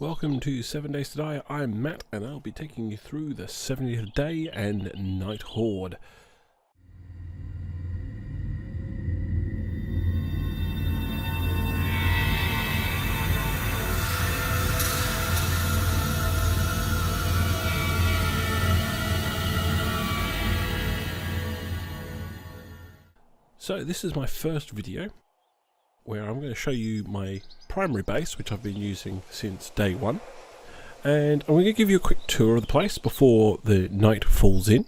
Welcome to 7 Days to Die. I'm Matt and I'll be taking you through the 70th day and night Horde. So this is my first video where I'm going to show you my primary base, which I've been using since day one, and I'm going to give you a quick tour of the place before the night falls in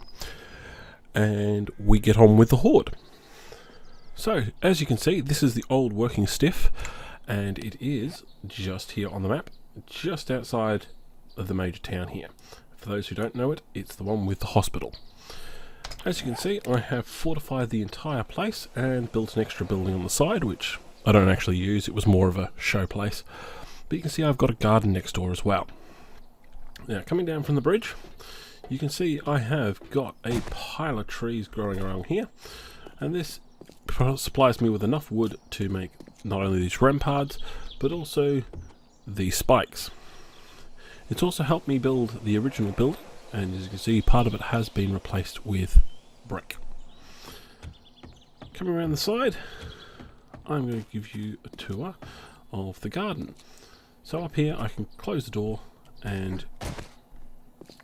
and we get on with the Horde. So as you can see, this is the old working stiff, and it is just here on the map, just outside of the major town here. For those who don't know it, it's the one with the hospital. As you can see, I have fortified the entire place and built an extra building on the side, which I don't actually use. It was more of a show place. But you can see I've got a garden next door as well. Now, coming down from the bridge, you can see I have got a pile of trees growing around here. And this supplies me with enough wood to make not only these ramparts, but also the spikes. It's also helped me build the original building. And as you can see, part of it has been replaced with brick. Coming around the side, I'm going to give you a tour of the garden. So up here I can close the door and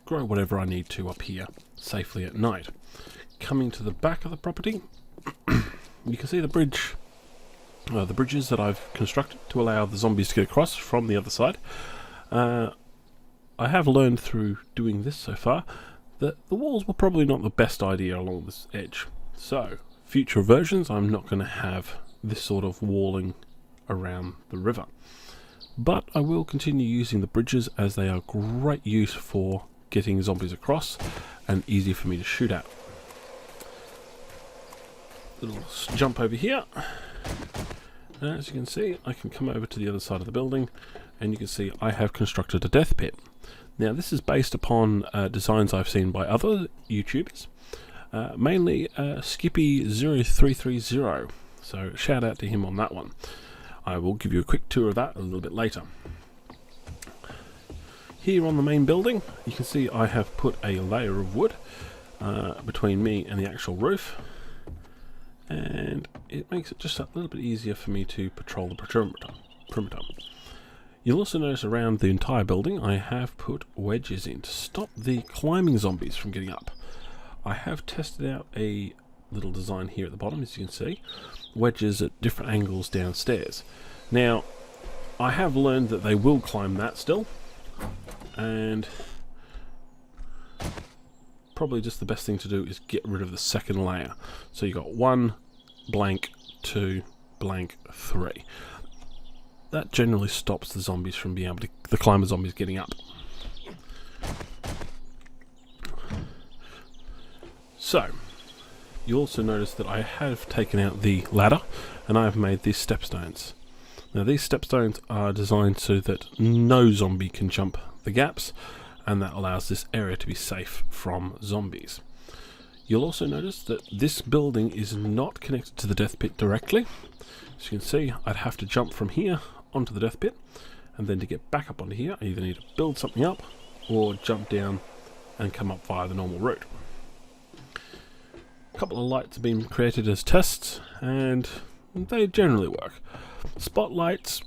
grow whatever I need to up here safely at night. Coming to the back of the property, you can see the bridge, the bridges that I've constructed to allow the zombies to get across from the other side. I have learned through doing this so far that the walls were probably not the best idea along this edge. So, future versions I'm not going to have this sort of walling around the river. But I will continue using the bridges as they are great use for getting zombies across and easy for me to shoot at. Little jump over here. And as you can see, I can come over to the other side of the building and you can see I have constructed a death pit. Now this is based upon designs I've seen by other YouTubers, mainly Skippy0330, so shout out to him on that one. I will give you a quick tour of that a little bit later. Here on the main building, you can see I have put a layer of wood between me and the actual roof, and it makes it just a little bit easier for me to patrol the perimeter. You'll also notice around the entire building I have put wedges in to stop the climbing zombies from getting up. I have tested out a little design here at the bottom, as you can see, wedges at different angles downstairs. Now, I have learned that they will climb that still, and probably just the best thing to do is get rid of the second layer. So you've got 1 blank, 2 blank, 3. That generally stops the zombies from being able to, the climber zombies getting up. So, you also notice that I have taken out the ladder and I have made these stepstones. Now these stepstones are designed so that no zombie can jump the gaps, and that allows this area to be safe from zombies. You'll also notice that this building is not connected to the death pit directly. As you can see, I'd have to jump from here onto the death pit, and then to get back up onto here I either need to build something up or jump down and come up via the normal route. A couple of lights have been created as tests and they generally work. Spotlights,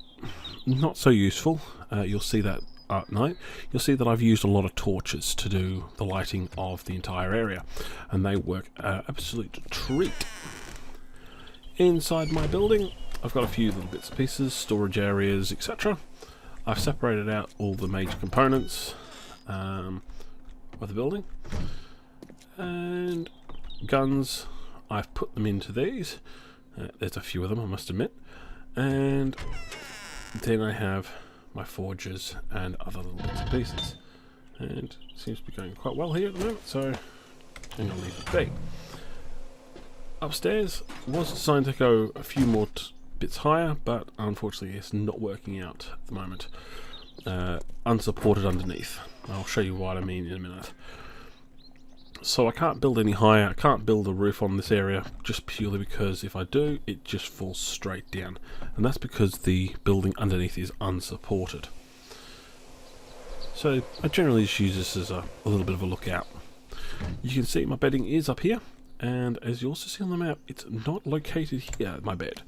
not so useful. You'll see that at night. You'll see that I've used a lot of torches to do the lighting of the entire area, and they work absolute treat. Inside my building I've got a few little bits and pieces, storage areas, etc. I've separated out all the major components of the building, and guns, I've put them into these. There's a few of them, I must admit. And then I have my forges and other little bits and pieces. And it seems to be going quite well here at the moment, so I'm going to leave it be. Upstairs was designed to go a few more bits higher, but unfortunately it's not working out at the moment. Unsupported underneath. I'll show you what I mean in a minute. So I can't build any higher, I can't build a roof on this area just purely because if I do, it just falls straight down. And that's because the building underneath is unsupported. so I generally just use this as a little bit of a lookout. You can see my bedding is up here, and as you also see on the map, it's not located here, my bed.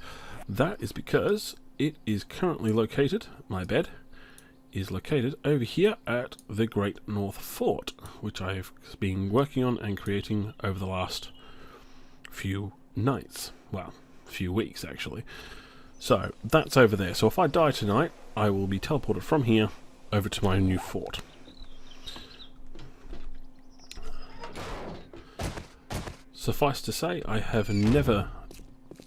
That is because it is currently located, my bed is located over here at the Great North Fort, which I've been working on and creating over the last few nights. Well, few weeks actually. So that's over there. So if I die tonight, I will be teleported from here over to my new fort. Suffice to say, I have never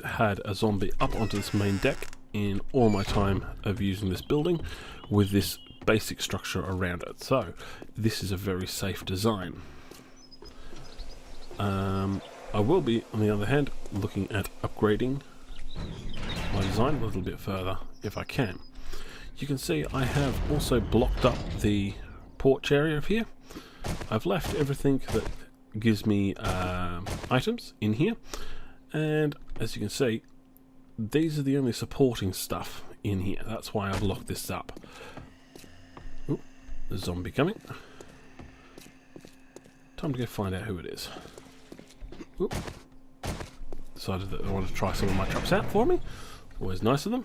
had a zombie up onto this main deck in all my time of using this building with this basic structure around it. So this is a very safe design. I will be, on the other hand, looking at upgrading my design a little bit further if I can. You can see I have also blocked up the porch area of here. I've left everything that gives me items in here, and as you can see, these are the only supporting stuff in here. That's why I've locked this up. Ooh, there's a zombie coming. Time to go find out who it is. Ooh. Decided that they want to try some of my traps out for me. Always nice of them.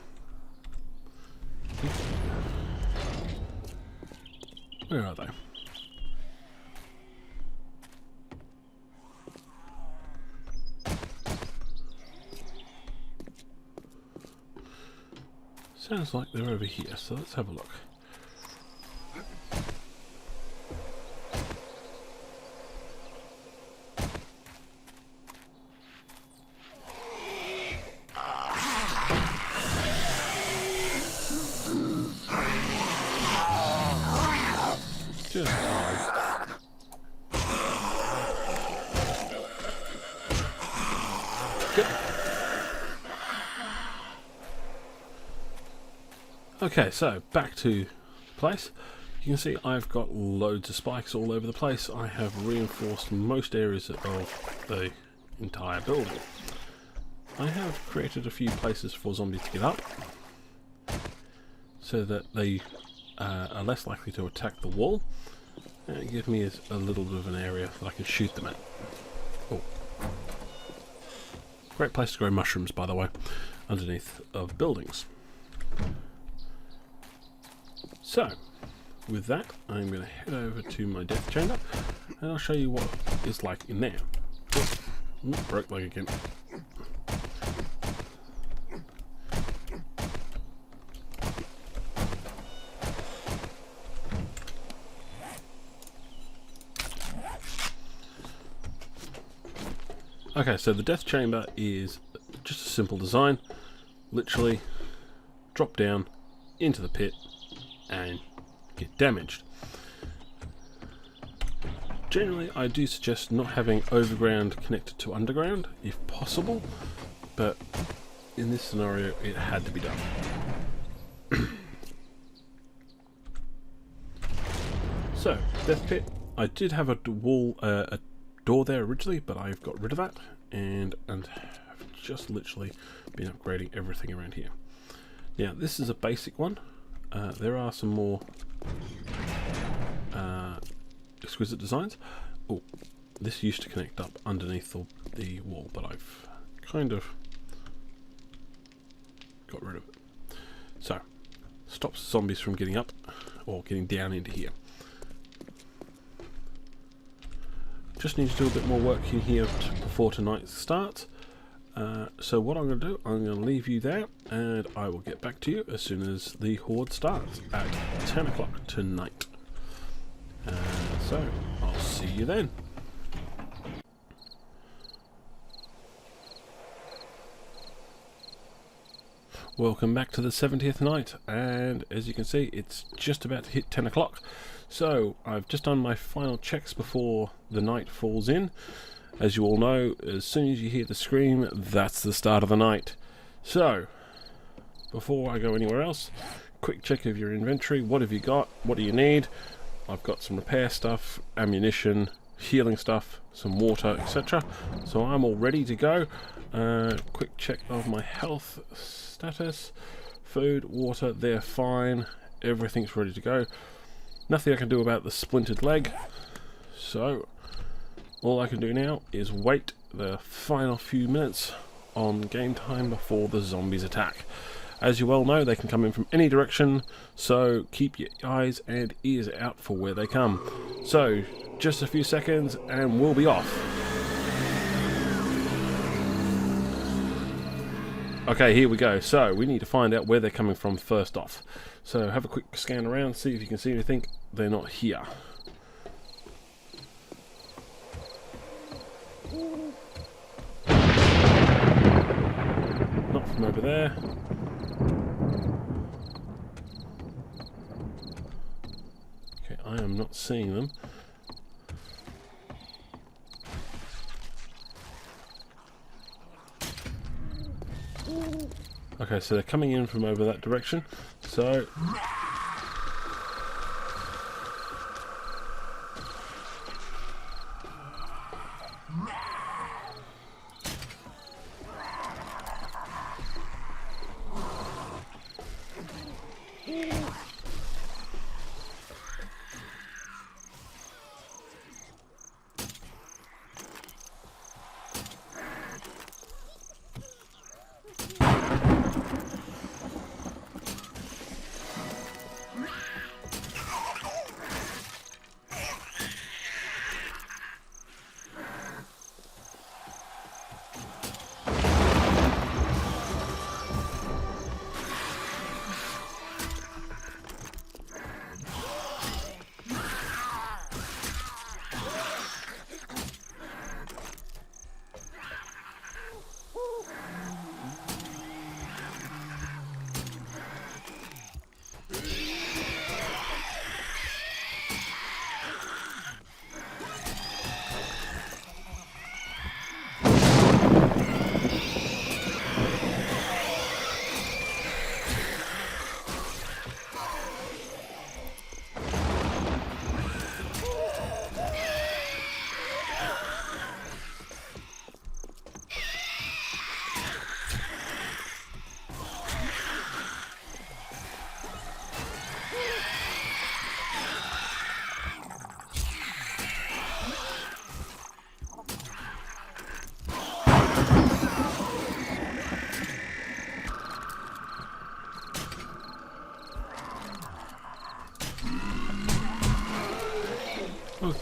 Where are they? Sounds like they're over here, so let's have a look. Just good. Okay, so back to the place. You can see I've got loads of spikes all over the place. I have reinforced most areas of the entire building. I have created a few places for zombies to get up so that they are less likely to attack the wall, and give me a little bit of an area that I can shoot them at. Oh. Great place to grow mushrooms, by the way, underneath of buildings. So, with that, I'm going to head over to my death chamber, and I'll show you what it's like in there. Oh, broke leg again. Okay, so the death chamber is just a simple design. Literally drop down into the pit and get damaged. Generally, I do suggest not having overground connected to underground if possible, but in this scenario it had to be done. So, death pit. I did have a wall, a door there originally, but I've got rid of that and have just literally been upgrading everything around here. Now this is a basic one. There are some more exquisite designs. Oh, this used to connect up underneath the wall, but I've kind of got rid of it. So stops zombies from getting up or getting down into here. Just need to do a bit more work in here before tonight starts. So what I'm going to do, I'm going to leave you there, and I will get back to you as soon as the Horde starts at 10 o'clock tonight. So I'll see you then. Welcome back to the 70th night, and as you can see, it's just about to hit 10 o'clock. So I've just done my final checks before the night falls in. As you all know, as soon as you hear the scream, that's the start of the night. So before I go anywhere else, quick check of your inventory. What have you got? What do you need? I've got some repair stuff, ammunition, healing stuff, some water, etc. So I'm all ready to go. Quick check of my health status. Food, water, they're fine. Everything's ready to go. Nothing I can do about the splintered leg, so all I can do now is wait the final few minutes on game time before the zombies attack. As you well know, they can come in from any direction, so keep your eyes and ears out for where they come. So, just a few seconds and we'll be off. Okay, here we go. So, we need to find out where they're coming from first off. So, have a quick scan around, see if you can see anything. They're not here. Not from over there. Okay, I am not seeing them. Okay, so they're coming in from over that direction. So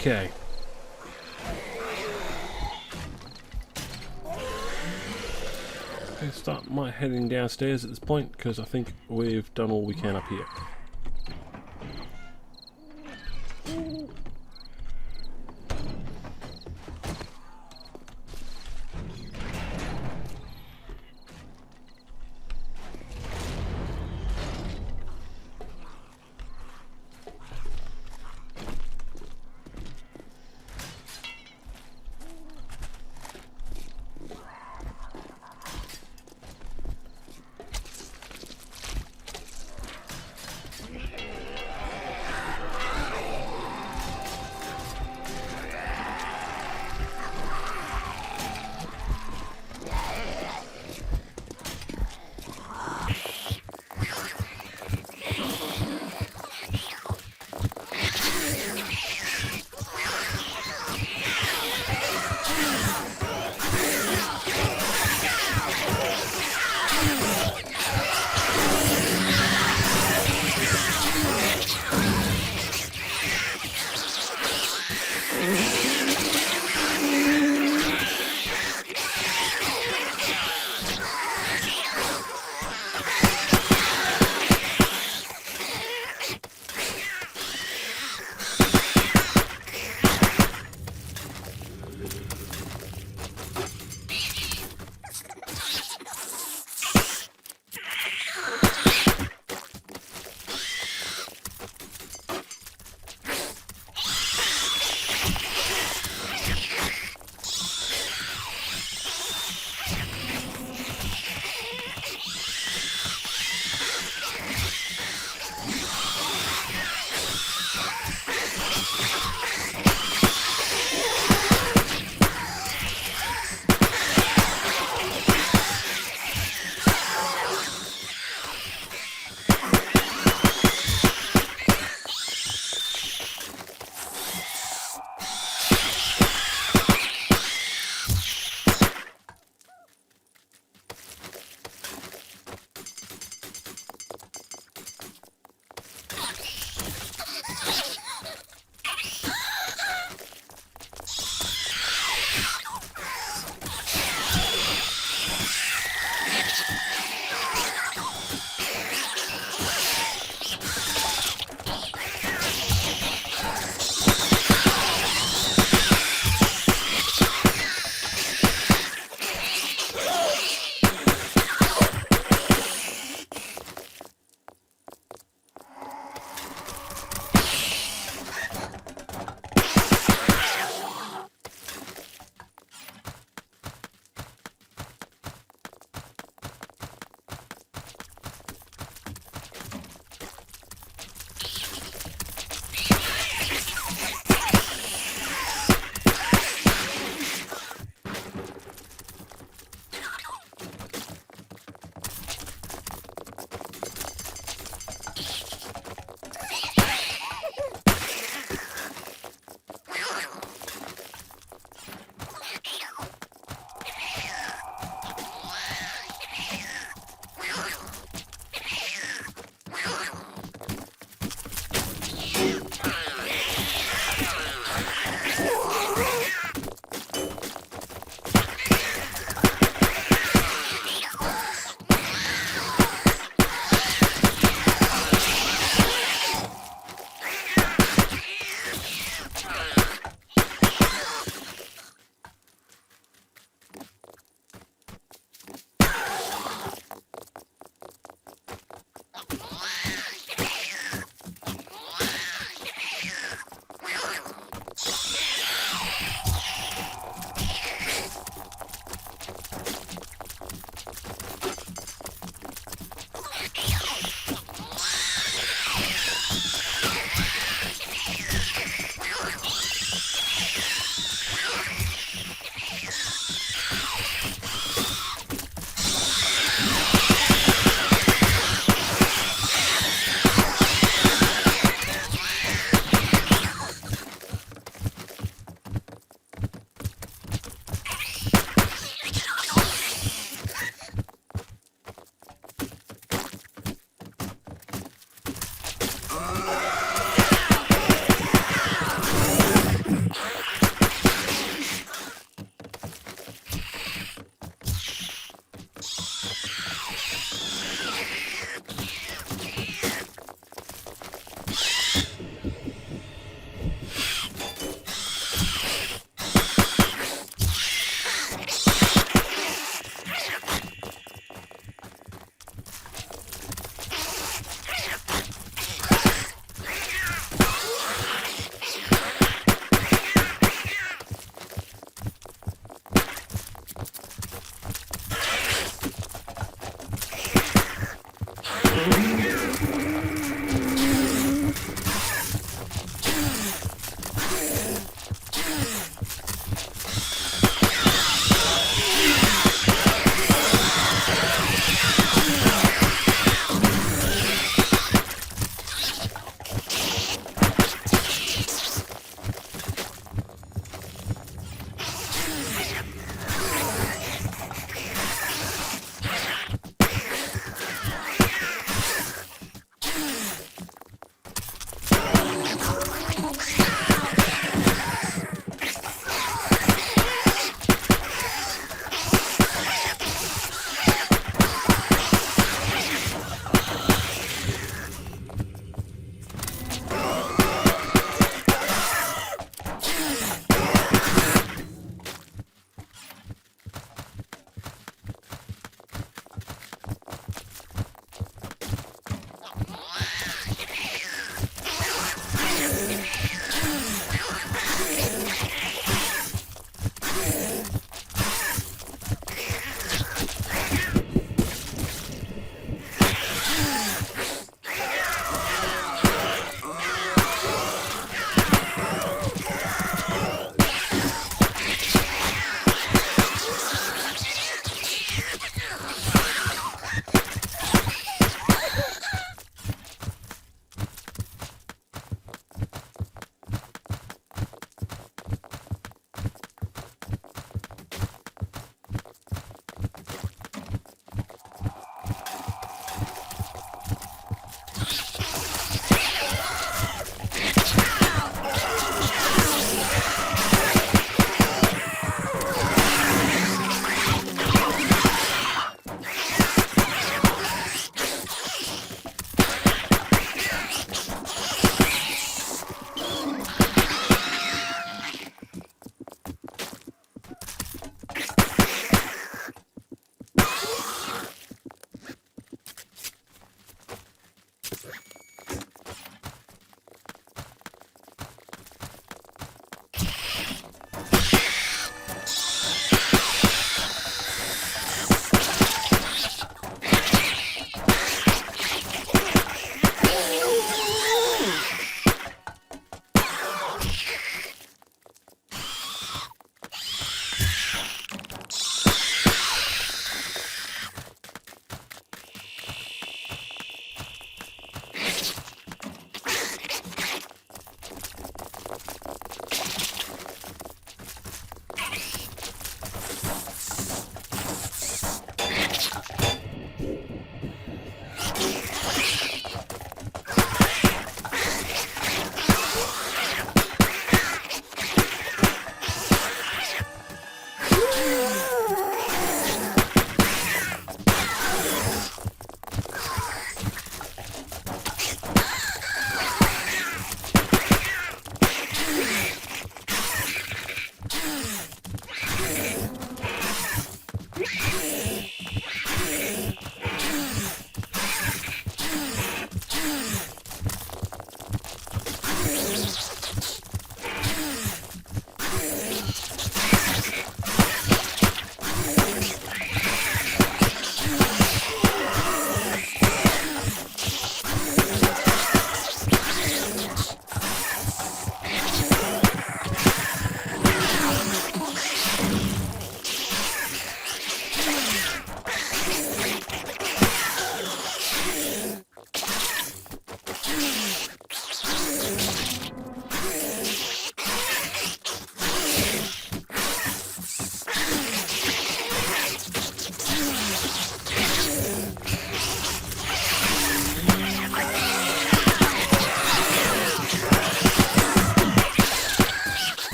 okay. Okay, start my heading downstairs at this point because I think we've done all we can up here.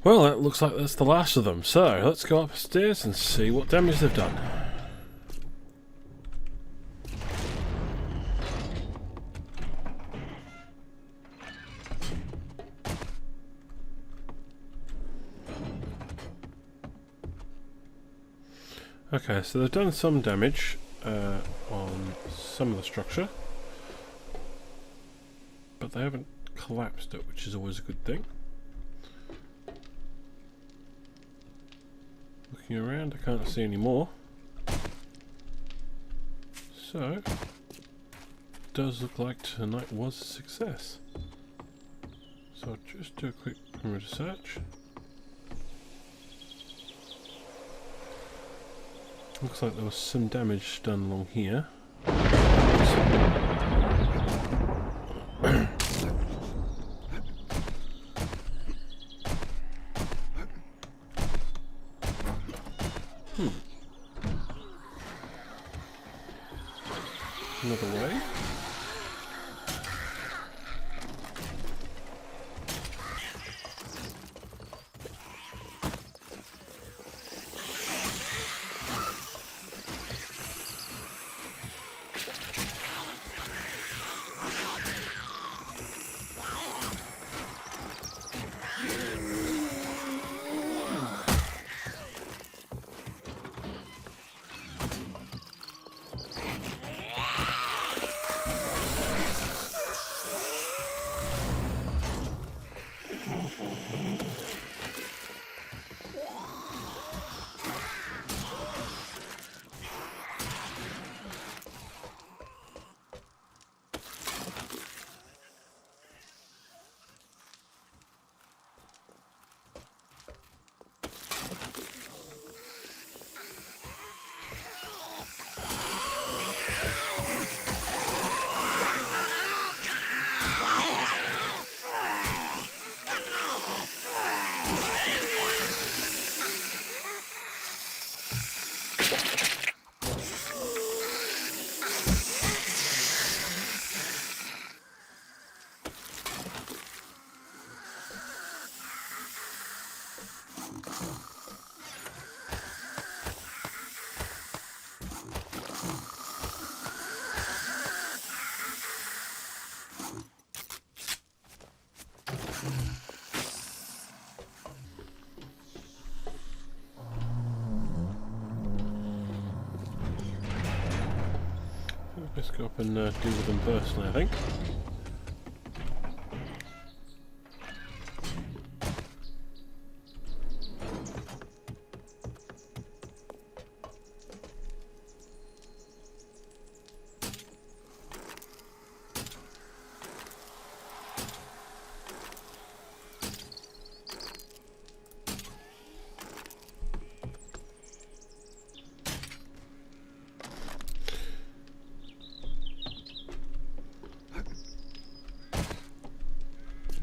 Well, that looks like that's the last of them, so let's go upstairs and see what damage they've done. Okay, so they've done some damage on some of the structure, but they haven't collapsed it, which is always a good thing. Looking around, I can't see any more. So, it does look like tonight was a success. So I'll just do a quick perimeter search. Looks like there was some damage done along here. Another way. Let's go up and deal with them personally, I think.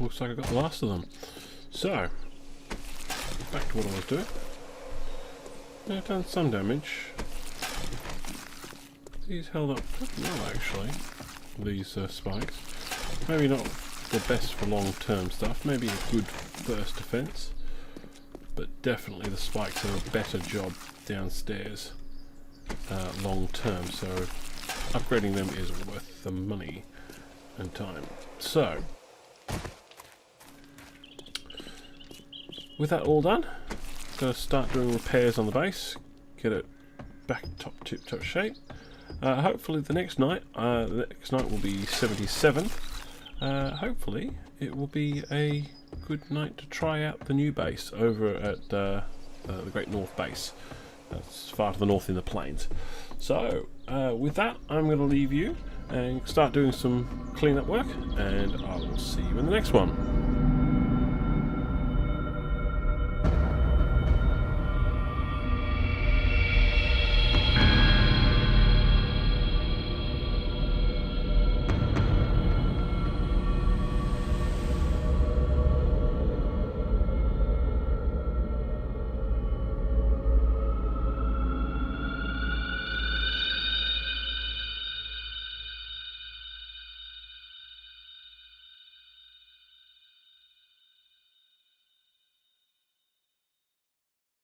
Looks like I got the last of them. So, back to what I was doing. They've done some damage. These held up pretty well, actually. These spikes. Maybe not the best for long-term stuff. Maybe a good first defense. But definitely the spikes do a better job downstairs long-term. So, upgrading them is worth the money and time. So, with that all done, going to start doing repairs on the base, get it back tip-top shape. Hopefully the next night will be 77. Hopefully it will be a good night to try out the new base over at the Great North Base. That's far to the north in the plains. So with that, I'm going to leave you and start doing some cleanup work, and I will see you in the next one.